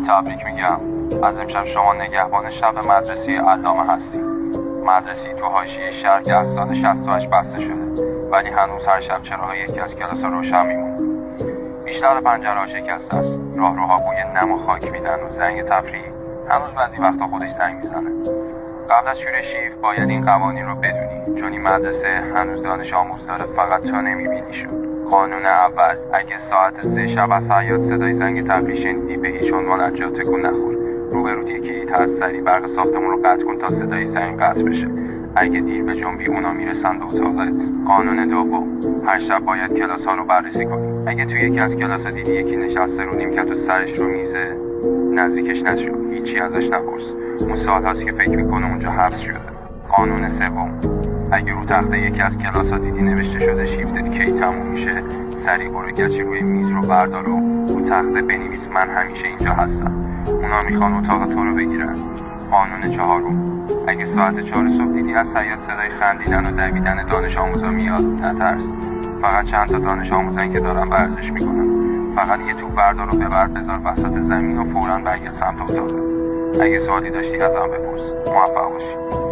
تبریک میگم. از امشب شما نگهبان شب مدرسه علامه هستی. مدرسه تو حاشیه شهر که از سال 68 بسته شده، ولی هنوز هر شب چراغ یکی از کلاس‌ها روشن میمونه. بیشتر پنجره‌ها شکسته است. راهروها بوی نم و خاک میدن و زنگ تفریح هنوز بعضی وقتا خودش زنگ میزنه. قبل از شور شیف باید این قوانین رو بدونی، چون این مدرسه هنوز دانش آموز داره، فقط تا نمیبینیشون. قانون اول: اگه ساعت 3 شب از حیاط صدای زنگ تفریح شنیدی به هیچ عنوان از جا تکون نخور. روبروت یکی هست، سریع برق ساختمون رو قطع کن تا صدای زنگ قطع بشه. اگه دیر به جنبی اونا میرسن به اتاقت. قانون دوم: هر شب باید کلاس‌ها رو بررسی کنی. اگه توی یکی از کلاس‌ها دیدی یکی نشسته رو نیمکت و سرش رو میزه، نزدیکش نشو، هیچی ازش نپرس. اون سال هست که فکر میکنه اونجا حبس شده. قانون سوم: اگه رو تخته یکی از کلاس‌ها دیدی نوشته شده شیفتت کی تموم میشه، سریع برو گچ روی میز رو بردار و رو تخته بنویس من همیشه اینجا هستم. اونا میخوان اتاق تو رو بگیرن. قانون چهارم: اگه ساعت 4 صبح دیدی از حیاط صدای خندیدن و دویدن دانش آموزا میاد، نترس. فقط چند تا دانش آموزن که دارن ورزش میکنن. فقط یه توپ بردار و ببر بذار وسط زمین و فوراً برگرد سمت اتاقت. اگه سوالی داشتی ازم بپرس. موفق باشی.